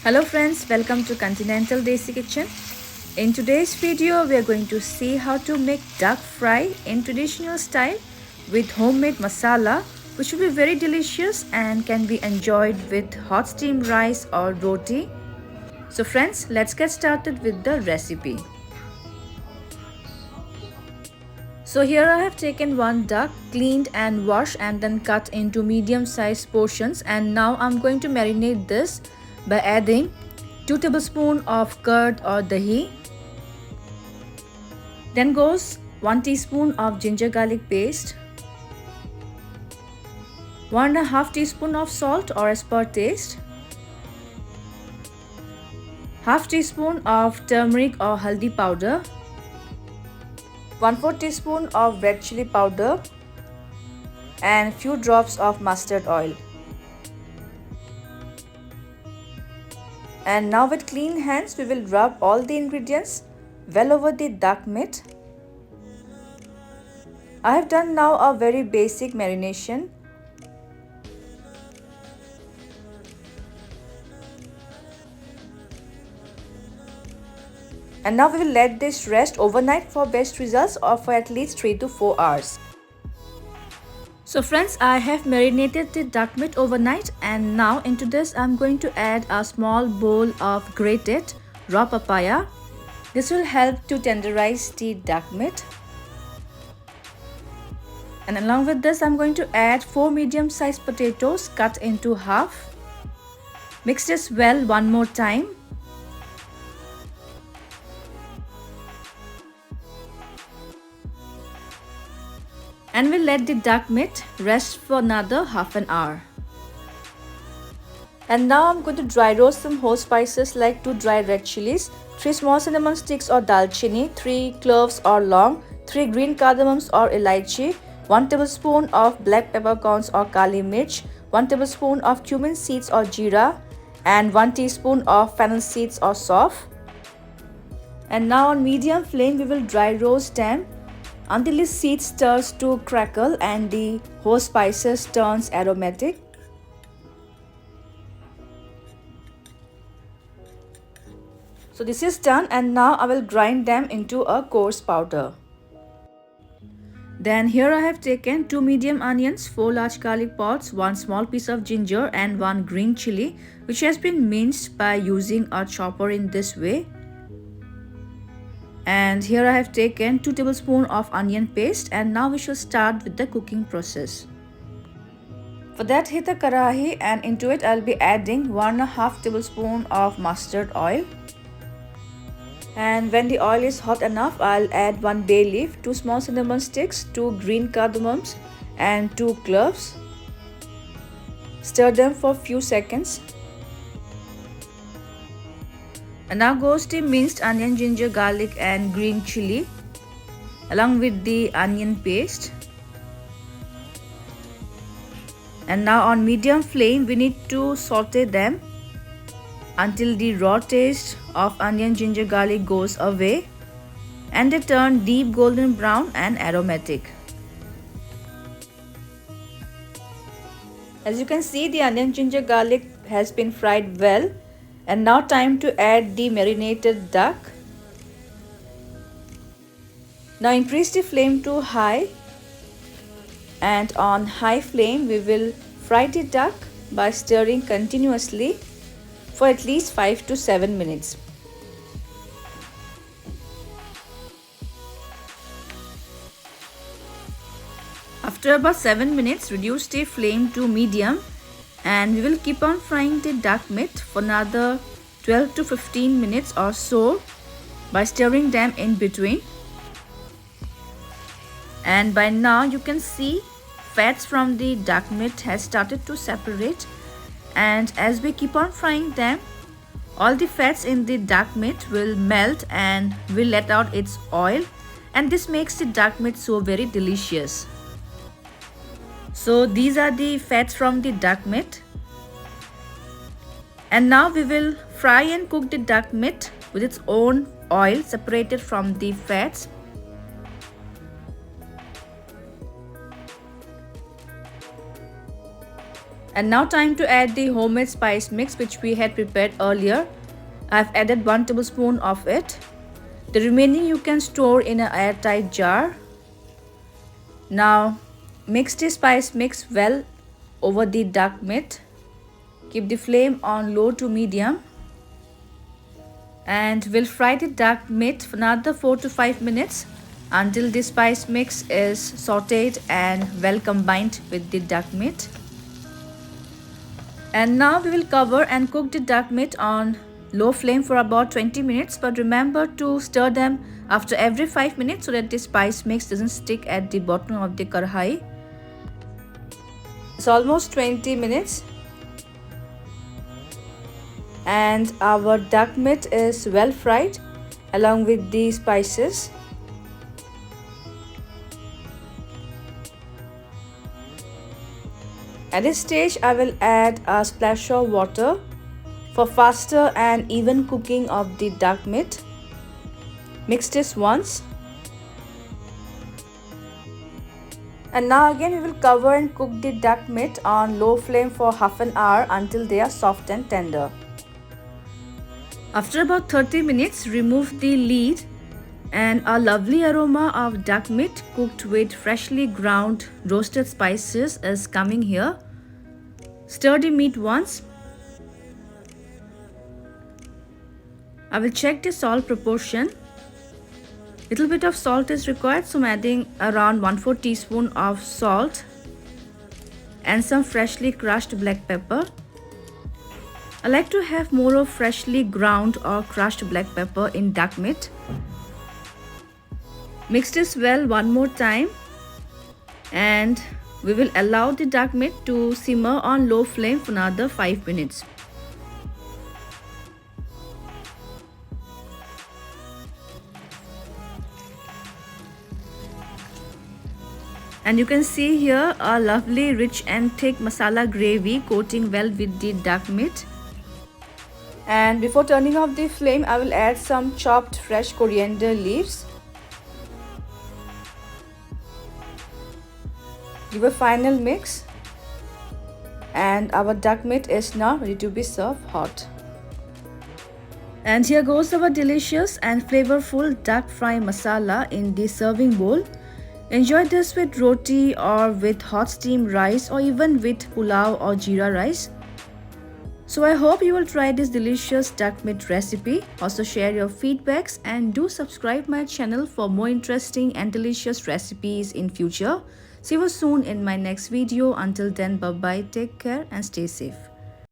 Hello friends, welcome to Continental Desi Kitchen. In today's video, we are going to see how to make duck fry in traditional style with homemade masala, which will be very delicious and can be enjoyed with hot steamed rice or roti. So friends, let's get started with the recipe. So here I have taken one duck, cleaned and washed and then cut into medium-sized portions, and now I'm going to marinate this by adding 2 tablespoons of curd or dahi. Then goes 1 teaspoon of ginger garlic paste, 1.5 teaspoon of salt or as per taste, half teaspoon of turmeric or haldi powder, 1/4 teaspoon of red chilli powder, and few drops of mustard oil. And now with clean hands we will rub all the ingredients well over the duck meat. I have done now a very basic marination. And now we will let this rest overnight for best results, or for at least 3 to 4 hours. So friends, I have marinated the duck meat overnight, and now into this I'm going to add a small bowl of grated raw papaya. This will help to tenderize the duck meat. And along with this I'm going to add 4 medium-sized potatoes cut into half. Mix this well one more time. And we'll let the duck meat rest for another half an hour. And now I'm going to dry roast some whole spices like 2 dry red chillies, 3 small cinnamon sticks or dalchini, 3 cloves or long, 3 green cardamoms or elaichi, 1 tablespoon of black peppercorns or kali mirch, 1 tablespoon of cumin seeds or Zeera, and 1 teaspoon of fennel seeds or Saunf. And now on medium flame we will dry roast them until the seed starts to crackle and the whole spices turns aromatic. So this is done, and now I will grind them into a coarse powder. Then here I have taken 2 medium onions, 4 large garlic pods, 1 small piece of ginger and 1 green chilli, which has been minced by using a chopper in this way. And here I have taken 2 tablespoons of onion paste, and now we shall start with the cooking process. For that, heat a karahi, and into it I'll be adding 1.5 tablespoon of mustard oil. And when the oil is hot enough, I'll add 1 bay leaf, 2 small cinnamon sticks, 2 green cardamoms and 2 cloves. Stir them for a few seconds. And now goes the minced onion, ginger, garlic and green chilli along with the onion paste. And now on medium flame we need to saute them until the raw taste of onion, ginger, garlic goes away and they turn deep golden brown and aromatic. As you can see, the onion, ginger, garlic has been fried well. And now time to add the marinated duck. Now increase the flame to high, and on high flame we will fry the duck by stirring continuously for at least 5 to 7 minutes. After about 7 minutes, reduce the flame to medium, and we will keep on frying the duck meat for another 12 to 15 minutes or so by stirring them in between. And by now you can see fats from the duck meat has started to separate, and as we keep on frying them, all the fats in the duck meat will melt and will let out its oil, and this makes the duck meat so very delicious. So these are the fats from the duck meat. And now we will fry and cook the duck meat with its own oil separated from the fats. And now time to add the homemade spice mix which we had prepared earlier. I've added 1 tablespoon of it. The remaining you can store in an airtight jar. Now mix the spice mix well over the duck meat. Keep the flame on low to medium. And we'll fry the duck meat for another 4 to 5 minutes until the spice mix is sauteed and well combined with the duck meat. And now we will cover and cook the duck meat on low flame for about 20 minutes, but remember to stir them after every 5 minutes so that the spice mix doesn't stick at the bottom of the karhai. It's almost 20 minutes. And our duck meat is well fried along with the spices. At this stage, I will add a splash of water for faster and even cooking of the duck meat. Mix this once. And now again we will cover and cook the duck meat on low flame for half an hour until they are soft and tender. After about 30 minutes, remove the lid and a lovely aroma of duck meat cooked with freshly ground roasted spices is coming here. Stir the meat once. I will check the salt proportion. Little bit of salt is required, so I'm adding around 1/4 teaspoon of salt and some freshly crushed black pepper. I like to have more of freshly ground or crushed black pepper in duck meat. Mix this well one more time and we will allow the duck meat to simmer on low flame for another 5 minutes. And you can see here a lovely rich and thick masala gravy coating well with the duck meat. And before turning off the flame, I will add some chopped fresh coriander leaves. Give a final mix. And our duck meat is now ready to be served hot. And here goes our delicious and flavorful duck fry masala in the serving bowl. Enjoy this with roti or with hot steamed rice or even with pulao or jeera rice. So I hope you will try this delicious duck meat recipe. Also share your feedbacks and do subscribe my channel for more interesting and delicious recipes in future. See you soon in my next video. Until then, bye bye, take care and stay safe.